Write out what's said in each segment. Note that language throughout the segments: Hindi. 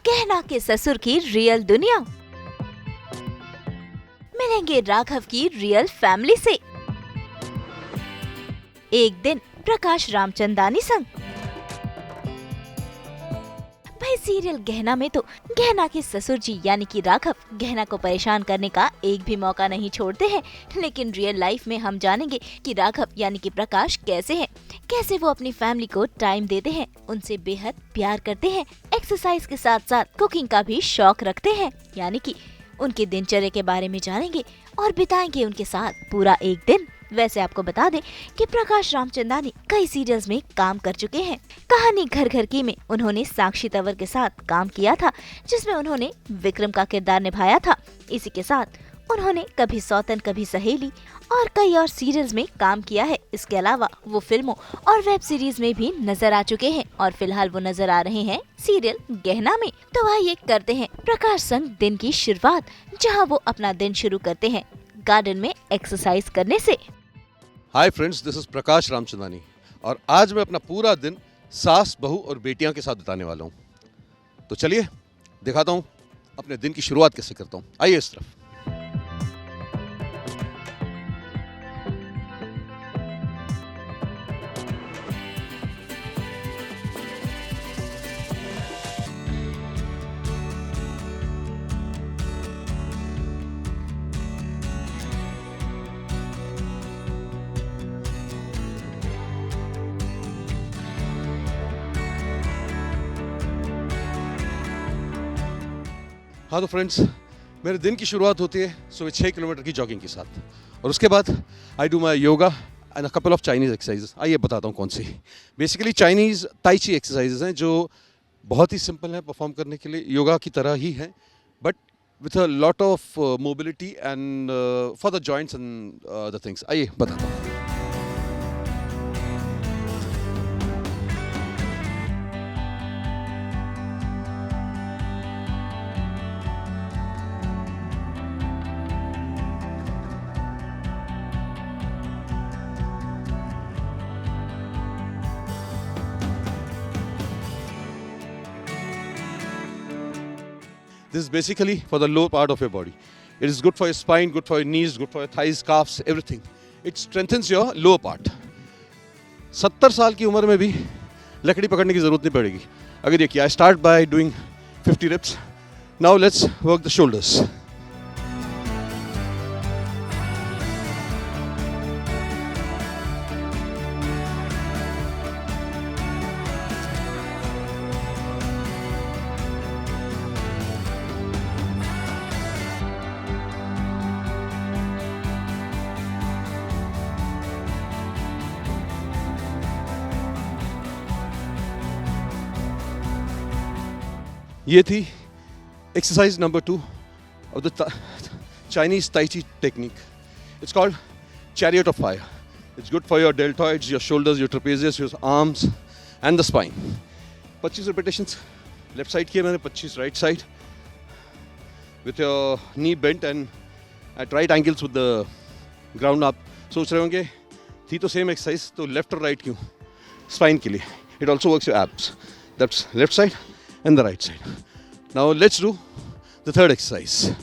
गहना के ससुर की रियल दुनिया, मिलेंगे राघव की रियल फैमिली से। एक दिन प्रकाश रामचंदानी संग। भाई सीरियल गहना में तो गहना के ससुर जी यानी कि राघव गहना को परेशान करने का एक भी मौका नहीं छोड़ते हैं, लेकिन रियल लाइफ में हम जानेंगे कि राघव यानी कि प्रकाश कैसे हैं, कैसे वो अपनी फैमिली को टाइम देते हैं, उनसे बेहद प्यार करते हैं, एक्सरसाइज के साथ साथ कुकिंग का भी शौक रखते हैं, यानी कि उनके दिनचर्या के बारे में जानेंगे और बिताएंगे उनके साथ पूरा एक दिन। वैसे आपको बता दें कि प्रकाश रामचंदानी कई सीरियल्स में काम कर चुके हैं। कहानी घर घर की में उन्होंने साक्षी तंवर के साथ काम किया था, जिसमें उन्होंने विक्रम का किरदार निभाया था। इसी के साथ उन्होंने कभी सौतन कभी सहेली और कई और सीरियल्स में काम किया है। इसके अलावा वो फिल्मों और वेब सीरीज में भी नजर आ चुके हैं और फिलहाल वो नजर आ रहे हैं सीरियल गहना में। तो आइए करते हैं प्रकाश संग दिन की शुरुआत, जहां वो अपना दिन शुरू करते हैं गार्डन में एक्सरसाइज करने से। हाय फ्रेंड्स, दिस इज प्रकाश रामचंदानी और आज मैं अपना पूरा दिन सास, बहू और बेटियां के साथ बिताने वाला हूँ। तो चलिए दिखाता हूँ अपने दिन की शुरुआत कैसे करता हूँ। आइए इस तरफ। हाँ तो फ्रेंड्स, मेरे दिन की शुरुआत होती है सुबह 6 किलोमीटर की जॉगिंग के साथ और उसके बाद I do my yoga and a couple of Chinese exercises. आइए बताता हूँ कौन सी। बेसिकली चाइनीज़ ताई ची एक्सरसाइजेस हैं जो बहुत ही सिंपल है परफॉर्म करने के लिए, योगा की तरह ही है, but with a lot of mobility and for the joints and the things. आइए बताता हूँ। This is basically for the lower part of your body. It is good for your spine, good for your knees, good for your thighs, calves, everything. It strengthens your lower part. 70 साल की उम्र में भी लकड़ी पकड़ने की जरूरत नहीं पड़ेगी। अगर देखिए, I start by doing 50 reps. Now let's work the shoulders. ये थी exercise number 2 of the Chinese Tai Chi technique. It's called Chariot of Fire. It's good for your deltoids, your shoulders, your trapezius, your arms and the spine. 25 repetitions left side किए मैंने, 25 right side with your knee bent and at right angles with the ground up. सोच रहे होंगे थी तो सेम एक्सरसाइज, तो लेफ्ट और राइट क्यों? स्पाइन के लिए. It also works your abs. That's left side and the right side. Now let's do the third exercise.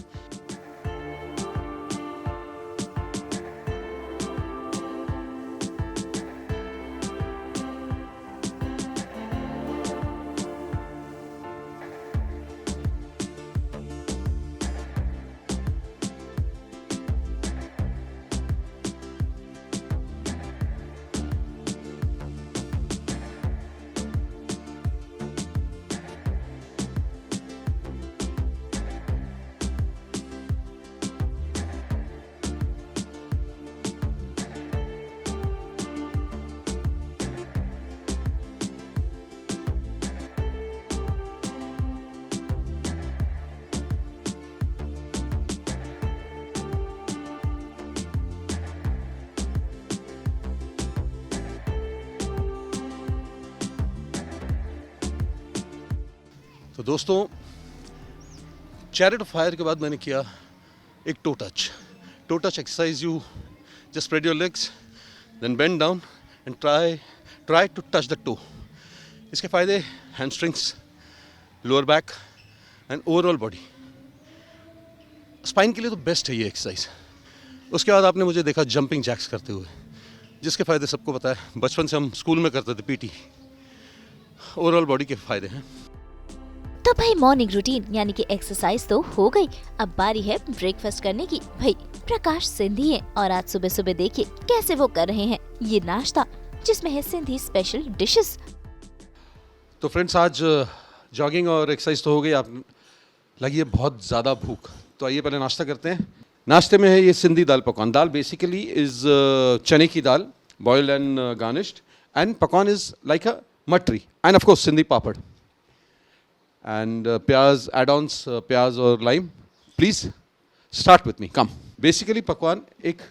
तो दोस्तों, चैरियट ऑफ फायर के बाद मैंने किया एक toe touch exercise. You just spread your legs, then bend down and try to touch the toe. इसके फ़ायदे hamstrings, lower back and overall body. Spine के लिए तो बेस्ट है ये एक्सरसाइज. उसके बाद आपने मुझे देखा जंपिंग जैक्स करते हुए, जिसके फ़ायदे सबको पता है. बचपन से हम स्कूल में करते थे पीटी. ओवरऑल बॉडी के फ़ायदे हैं. तो भाई मॉर्निंग रूटीन यानी कि एक्सरसाइज तो हो गई, अब बारी है ब्रेकफास्ट करने की. भाई प्रकाश सिंधी है और आज सुबह सुबह देखिए कैसे वो कर रहे हैं ये नाश्ता, जिसमें है सिंधी स्पेशल डिशेस. तो फ्रेंड्स, आज जॉगिंग और एक्सरसाइज तो हो गई. आप लगी है बहुत ज़्यादा भूख, तो आइए पहले नाश्ता करते हैं. नाश्ते में है ये सिंधी दाल पकवान. दाल बेसिकली इज़ चने की दाल, boiled and garnished, and pakwan is like a mathri, and of course Sindhi papad and pyaz, add-ons pyaz और lime. Please start with me, come. Basically pakwan एक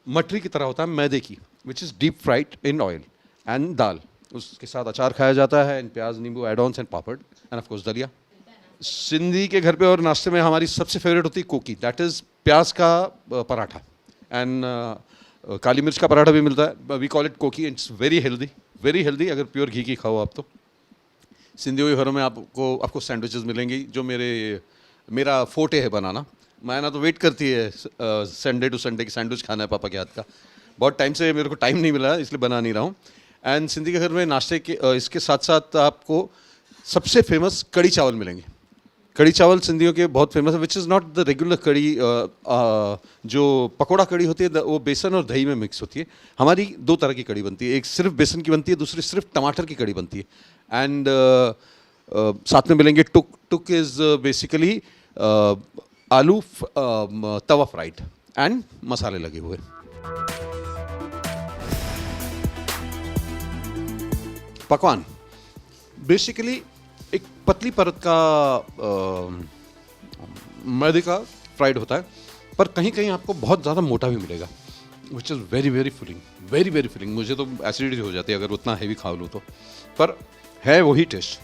मटरी की तरह होता है, मैदे की, which is deep fried in oil, and dal. उसके साथ अचार खाया जाता है, and pyaz, nimbu, add-ons and papad, and of course daliya. Sindhi के घर पे और नाश्ते में हमारी सबसे फेवरेट होती है कोकी, दैट इज़ प्याज का पराठा, एंड काली मिर्च का पराठा भी मिलता है. वी कॉल इट कोकी. इट्स वेरी हेल्दी अगर प्योर घी की खाओ आप तो. सिंधियों के घरों में आपको सैंडविचेस मिलेंगी, जो मेरा फोटे है बनाना. मायना तो वेट करती है संडे टू संडे की सैंडविच खाना है पापा के हाथ का. बहुत टाइम से मेरे को टाइम नहीं मिला, इसलिए बना नहीं रहा हूँ. एंड सिंधी के घर में नाश्ते के इसके साथ साथ आपको सबसे फेमस कड़ी चावल मिलेंगे. कड़ी चावल सिंधियों के बहुत फेमस है, which is not the regular कड़ी. जो पकौड़ा कड़ी होती है वो बेसन और दही में मिक्स होती है. हमारी दो तरह की कड़ी बनती है, एक सिर्फ बेसन की बनती है, दूसरी सिर्फ टमाटर की कड़ी बनती है. एंड साथ में मिलेंगे टुक इज़ बेसिकली आलू तवा फ्राइड एंड मसाले लगे हुए. पकवान बेसिकली एक पतली परत का मैदे का फ्राइड होता है, पर कहीं कहीं आपको बहुत ज़्यादा मोटा भी मिलेगा, विच इज़ वेरी फिलिंग. मुझे तो एसिडिटी हो जाती है अगर उतना हैवी खा लूँ तो, पर है वही टेस्ट.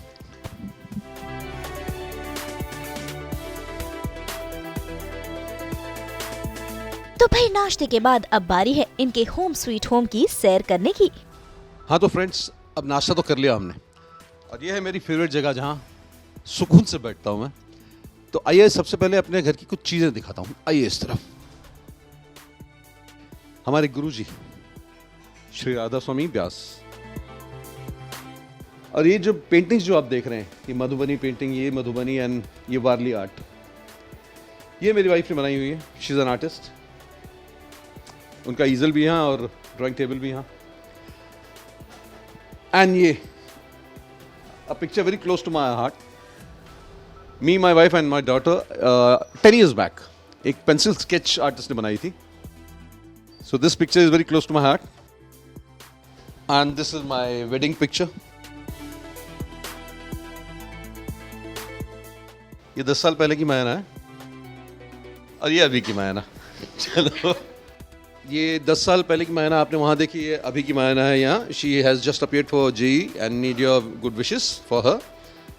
तो भाई नाश्ते के बाद अब बारी है इनके होम स्वीट होम की सैर करने की. हाँ तो फ्रेंड्स, अब नाश्ता तो कर लिया हमने, और ये है मेरी फेवरेट जगह जहाँ सुकून से बैठता हूँ मैं. तो आइए सबसे पहले अपने घर की कुछ चीज़ें दिखाता हूँ. आइए इस तरफ. हमारे गुरुजी श्री राधा स्वामी व्यास. और ये जो पेंटिंग्स जो आप देख रहे हैं, ये मधुबनी पेंटिंग, ये मधुबनी एंड ये वारली आर्ट, ये मेरी वाइफ ने बनाई हुई है. She is an artist. उनका ईजल भी यहाँ और ड्राइंग टेबल भी यहाँ. एंड ये a picture very close to my heart. Me, my wife and my daughter 10 years back. एक pencil sketch artist ने बनाई थी. So this picture is very close to my heart. And this is my wedding picture. ये 10 साल पहले की मायना है और ये अभी की मायना. चलो, ये 10 साल पहले की मायना आपने वहाँ देखी है, अभी की मायना है यहाँ. She has just appeared for JEE and need your good wishes for her,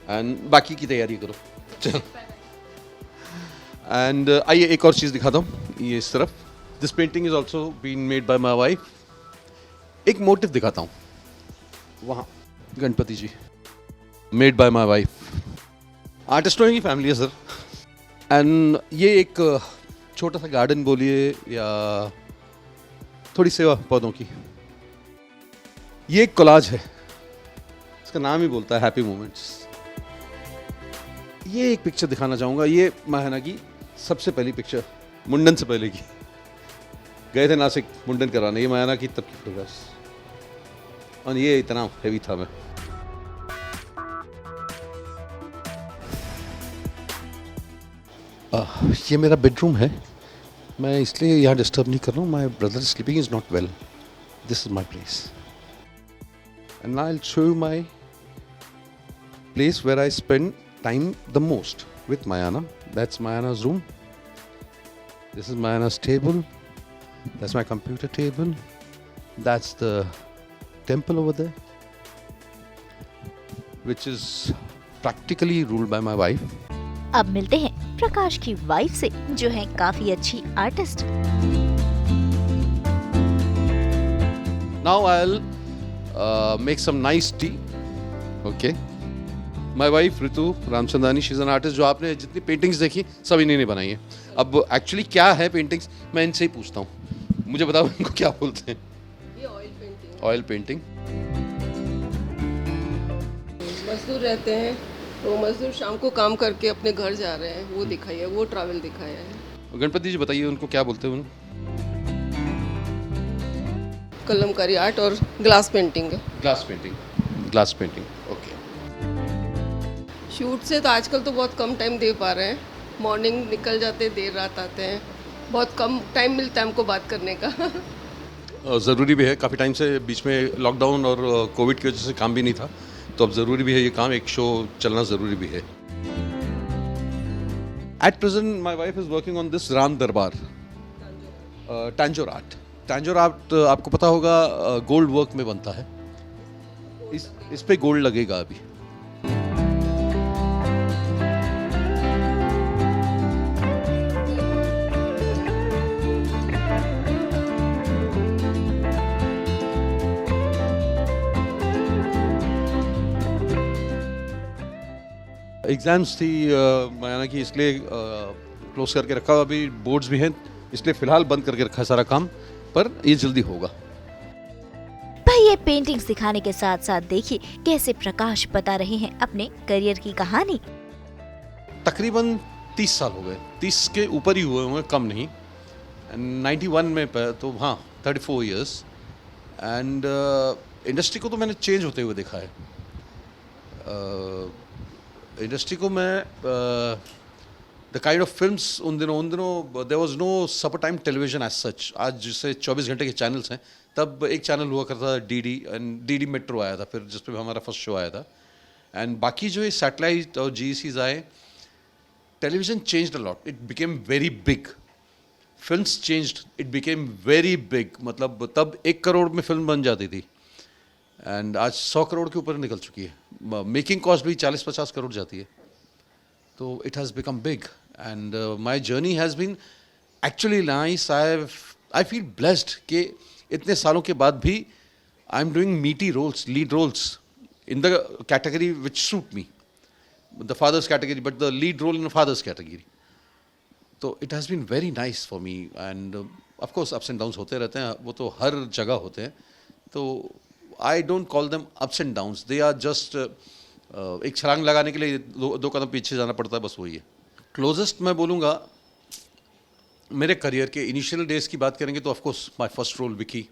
and बाकी की तैयारी करो. चलो, एंड आइए एक और चीज़ दिखाता हूँ. ये इस तरफ, this painting is also been made by my wife. एक मोटिव दिखाता हूँ. वहाँ Ganpati ji, made by my wife. आर्टिस्टों की फैमिली है सर. एंड ये एक छोटा सा गार्डन बोलिए या थोड़ी सेवा पौधों की. ये एक कोलाज है, इसका नाम ही बोलता है हैप्पी मोमेंट्स. ये एक पिक्चर दिखाना चाहूँगा. ये माहिना की सबसे पहली पिक्चर, मुंडन से पहले की. गए थे नासिक मुंडन कराने, ये माहिना की तब की फोटोग्राफ्स. और ये इतना हैवी था मैं. ये मेरा बेडरूम है. मैं इसलिए यहाँ डिस्टर्ब नहीं कर रहा हूँ. My brother sleeping is not well. This is my place and I will show you my place where I spend time the most with Mayana. That's Mayana's room. This is Mayana's table. That's my computer table. That's the temple over there, which is practically ruled by my wife. अब मिलते हैं प्रकाश की वाइफ से, जो है काफी अच्छी artist. Now I'll make some nice tea. Okay. My wife Ritu Ramchandani, she's an artist. जो आपने जितनी पेंटिंग्स देखी सब इन्हीं ने बनाई है। अब एक्चुअली क्या है पेंटिंग्स, मैं इनसे ही पूछता हूँ। मुझे बताओ इनको क्या बोलते हैं? ये ऑयल पेंटिंग। Oil painting. मजदूर रहते हैं, वो मजदूर शाम को काम करके अपने घर जा रहे हैं, वो दिखाई है, वो ट्रैवल दिखाया है। गणपति जी बताइए उनको क्या बोलते हैं? कलमकारी आर्ट और ग्लास पेंटिंग है। Glass painting. Glass painting, okay. Shoot से तो आजकल तो बहुत कम टाइम दे पा रहे हैं, मॉर्निंग निकल जाते, देर रात आते हैं, बहुत कम टाइम मिलता है हमको बात करने का। ज़रूरी भी है, काफ़ी टाइम से बीच में लॉकडाउन और कोविड की वजह से काम भी नहीं था, तो अब ज़रूरी भी है ये काम, एक शो चलना ज़रूरी भी है। At present my wife is working on this Ram दरबार टैंजोर आर्ट। टैंजोर आर्ट आपको पता होगा गोल्ड वर्क में बनता है। इस पे गोल्ड लगेगा अभी। एग्ज़ाम्स थी माना कि इसलिए क्लोज करके रखा हुआ, अभी बोर्ड्स भी हैं इसलिए फ़िलहाल बंद करके रखा है सारा काम, पर ये जल्दी होगा। भाई ये पेंटिंग्स दिखाने के साथ साथ देखिए कैसे प्रकाश बता रहे हैं अपने करियर की कहानी। तकरीबन 30 साल हो गए, 30 के ऊपर ही हुए होंगे, कम नहीं। 91 में तो हाँ 34 इयर्स। एंड इंडस्ट्री को तो मैंने चेंज होते हुए देखा है। इंडस्ट्री को मैं द काइंड ऑफ फिल्म्स उन दिनों there was no super time television as such. आज जैसे 24 घंटे के चैनल्स हैं, तब एक चैनल हुआ करता था डीडी, एंड डीडी मेट्रो आया था फिर, जिस पे हमारा फर्स्ट शो आया था। एंड बाकी जो ये सैटेलाइट और जीईसीज आए, television changed a lot, it became very big. Films changed, it became very big. मतलब तब 1 करोड़ में फिल्म बन जाती थी, एंड आज 100 करोड़ के ऊपर निकल चुकी है। मेकिंग कॉस्ट भी 40-50 करोड़ जाती है, तो it has become big. And my journey has been actually nice. I feel blessed कि इतने सालों के बाद भी I am doing meaty roles, lead roles in the category which suit me, the fathers category, but the lead role in fathers category. तो it has been very nice for me. And of course ups and downs होते रहते हैं, वो तो हर जगह होते हैं। तो I don't call them ups and downs. They are just एक छलांग लगाने के लिए दो कदम पीछे जाना पड़ता है, बस वही है। क्लोजेस्ट मैं बोलूँगा मेरे करियर के इनिशियल डेज की बात करेंगे तो of course my first role Vicky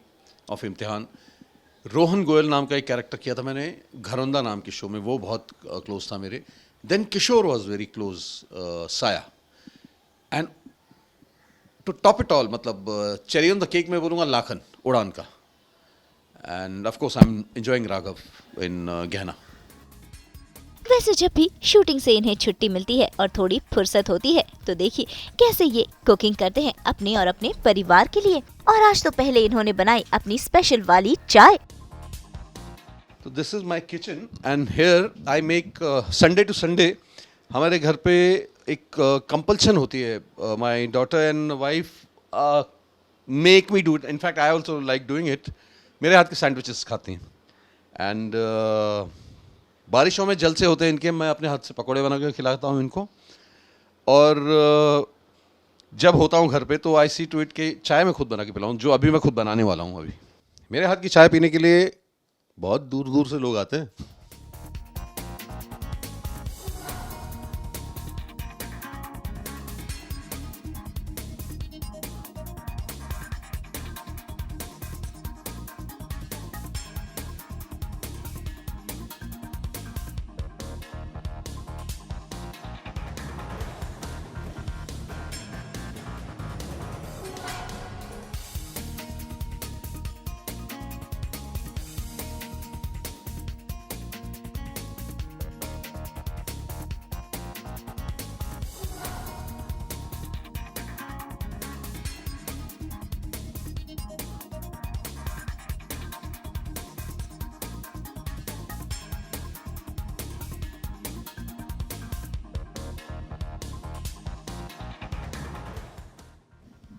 of Imtihaan. Rohan Goyal नाम का एक कैरेक्टर किया था मैंने घरौंदा नाम के शो में, वो बहुत क्लोज था मेरे। Then Kishore was very close, Saaya. And to top it all, मतलब चेरी ऑन द केक मैं बोलूँगा लाखन उड़ान का। And of course I'm enjoying Raghav in Gehna. वैसे जब भी शूटिंग से इन्हें छुट्टी मिलती है और थोड़ी फुर्सत होती है तो देखिए कैसे ये कुकिंग करते हैं अपने और अपने परिवार के लिए। और आज तो पहले इन्होंने बनाई अपनी स्पेशल वाली चाय। So this is my kitchen and here I make Sunday to Sunday हमारे घर पे एक compulsion होती है। My daughter and wife make me do it. In fact I also like doing it. मेरे हाथ के सैंडविचेस खाती हैं। एंड बारिशों में जल से होते हैं इनके, मैं अपने हाथ से पकौड़े बना के खिलाता हूँ इनको। और जब होता हूँ घर पे तो आई सी टू इट के चाय मैं खुद बना के पिलाऊँ, जो अभी मैं खुद बनाने वाला हूँ। अभी मेरे हाथ की चाय पीने के लिए बहुत दूर दूर से लोग आते हैं।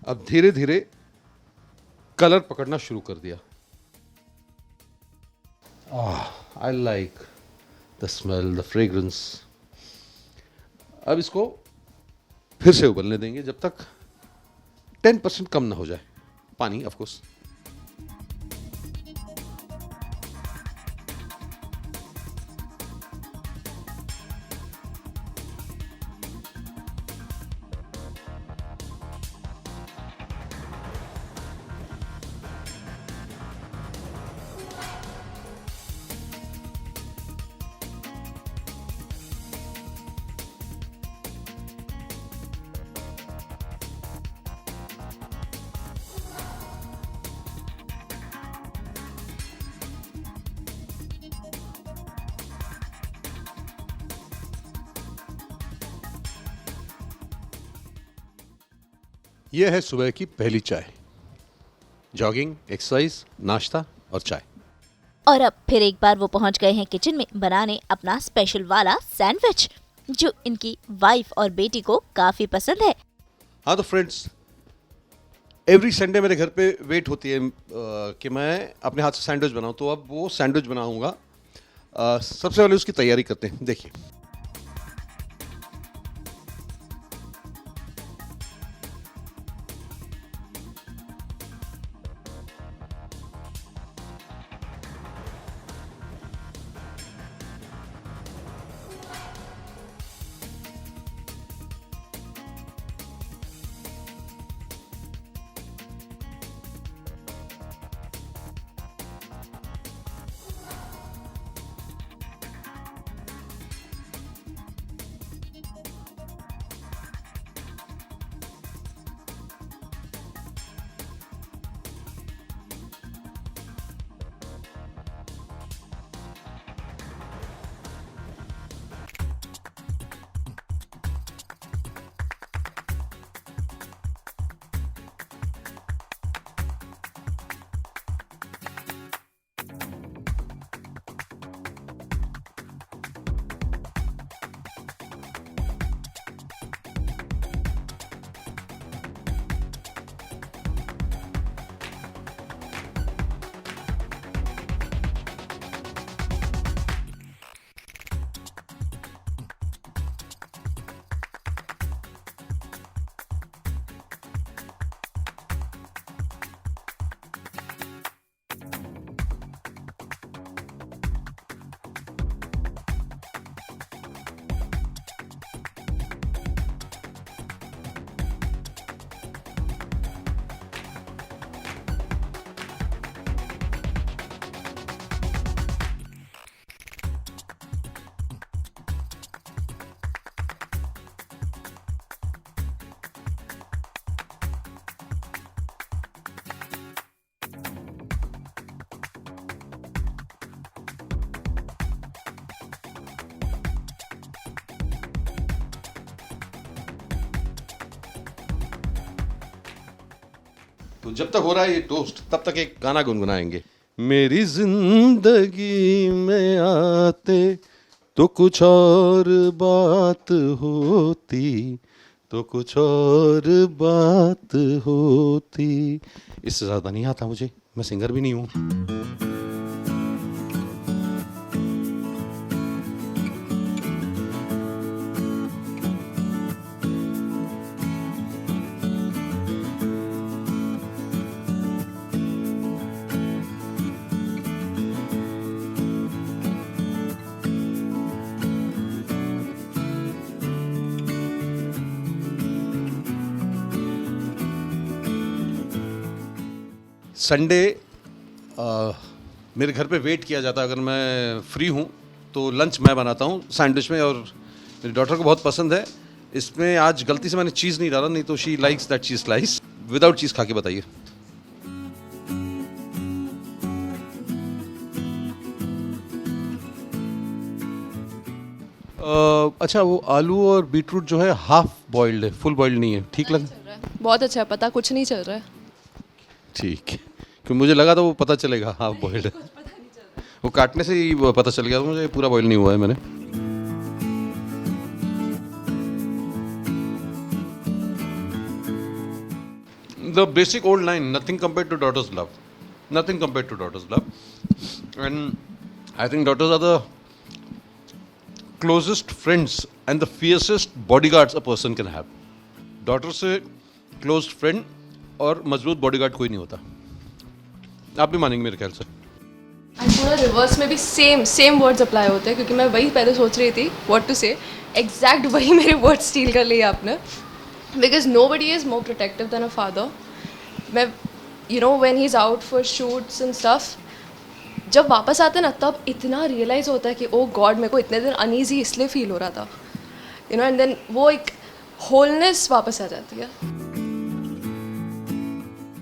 अब धीरे धीरे कलर पकड़ना शुरू कर दिया। I like the smell, the fragrance. अब इसको फिर से उबलने देंगे जब तक 10% कम ना हो जाए पानी, ऑफ कोर्स। यह है सुबह की पहली चाय। जॉगिंग, एक्सरसाइज, नाश्ता और चाय। और अब फिर एक बार वो पहुंच गए हैं किचन में बनाने अपना स्पेशल वाला सैंडविच, जो इनकी वाइफ और बेटी को काफी पसंद है। हाँ तो फ्रेंड्स, एवरी संडे मेरे घर पे वेट होती है कि मैं अपने हाथ से सैंडविच बनाऊं, तो अब वो सैंडविच बनाऊंगा। सबसे पहले उसकी तैयारी करते हैं। देखिए, तो जब तक हो रहा है ये टोस्ट, तब तक एक गाना गुनगुनाएंगे। मेरी जिंदगी में आते तो कुछ और बात होती, तो कुछ और बात होती। इससे ज्यादा नहीं आता मुझे, मैं सिंगर भी नहीं हूं। संडे मेरे घर पे वेट किया जाता है। अगर मैं फ्री हूँ तो लंच मैं बनाता हूँ सैंडविच में, और मेरी डॉटर को बहुत पसंद है। इसमें आज गलती से मैंने चीज़ नहीं डाला, नहीं तो she likes that cheese slice. Without cheese खा के बताइए। अच्छा, वो आलू और बीटरूट जो है हाफ बॉइल्ड है, फुल बॉइल्ड नहीं है। ठीक लगा? बहुत अच्छा है, पता कुछ नहीं चल रहा है। ठीक है, क्योंकि मुझे लगा था वो पता चलेगा हाफ बॉइल्ड है। वो काटने से ही पता चल गया, तो मुझे पूरा बॉइल नहीं हुआ है मैंने। the basic old line, nothing compared to daughter's love. Nothing compared to daughter's love. And I think daughters are the closest friends and the fiercest bodyguards a person can have. Daughter से closed friend और मजबूत bodyguard कोई नहीं होता. आप भी मानेंगे मेरे ख्याल से. एंड पूरा रिवर्स में भी सेम वर्ड्स अप्लाई होते हैं, क्योंकि मैं वही पहले सोच रही थी व्हाट टू से. एग्जैक्ट वही मेरे वर्ड्स स्टील कर लिए आपने. Because nobody is more protective than a father. मैं you know when he is out for shoots and stuff, जब वापस आते हैं ना तब इतना रियलाइज़ होता है कि ओ गॉड मेरे को इतने दिन अनईजी इसलिए फील हो रहा था, यू नो. एंड देन वो एक होलनेस वापस आ जाती है.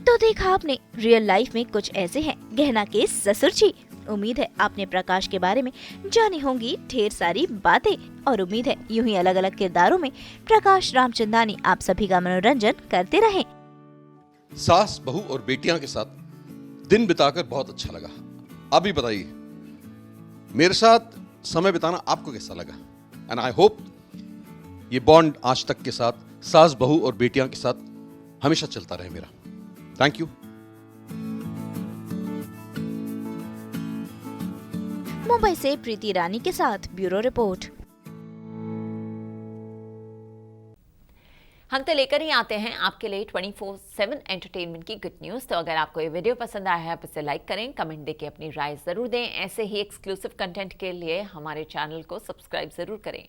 तो देखा आपने, रियल लाइफ में कुछ ऐसे हैं गहना के ससुर जी. उम्मीद है आपने प्रकाश के बारे में जानी होंगी ढेर सारी बातें, और उम्मीद है यूं ही अलग अलग किरदारों में प्रकाश रामचंदानी आप सभी का मनोरंजन करते रहें. सास, बहू और बेटियां के साथ दिन बिताकर बहुत अच्छा लगा. आप भी बताइए, मेरे साथ समय बिताना आपको कैसा लगा? एंड आई होप ये बॉन्ड आज तक के साथ सास, बहू और बेटियां के साथ हमेशा चलता रहे मेरा. Thank you. मुंबई से प्रीति रानी के साथ ब्यूरो रिपोर्ट. हम तो लेकर ही आते हैं आपके लिए 24/7 एंटरटेनमेंट की गुड न्यूज़. तो अगर आपको ये वीडियो पसंद आया है आप इसे लाइक करें, कमेंट देके अपनी राय ज़रूर दें. ऐसे ही एक्सक्लूसिव कंटेंट के लिए हमारे चैनल को सब्सक्राइब ज़रूर करें.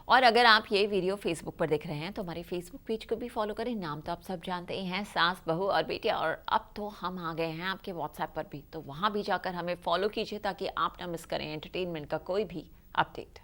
और अगर आप ये वीडियो फेसबुक पर देख रहे हैं तो हमारे फेसबुक पेज को भी फॉलो करें. नाम तो आप सब जानते ही हैं, सास, बहू और बेटियां. और अब तो हम आ गए हैं आपके व्हाट्सएप पर भी, तो वहाँ भी जाकर हमें फॉलो कीजिए ताकि आप ना मिस करें एंटरटेनमेंट का कोई भी अपडेट.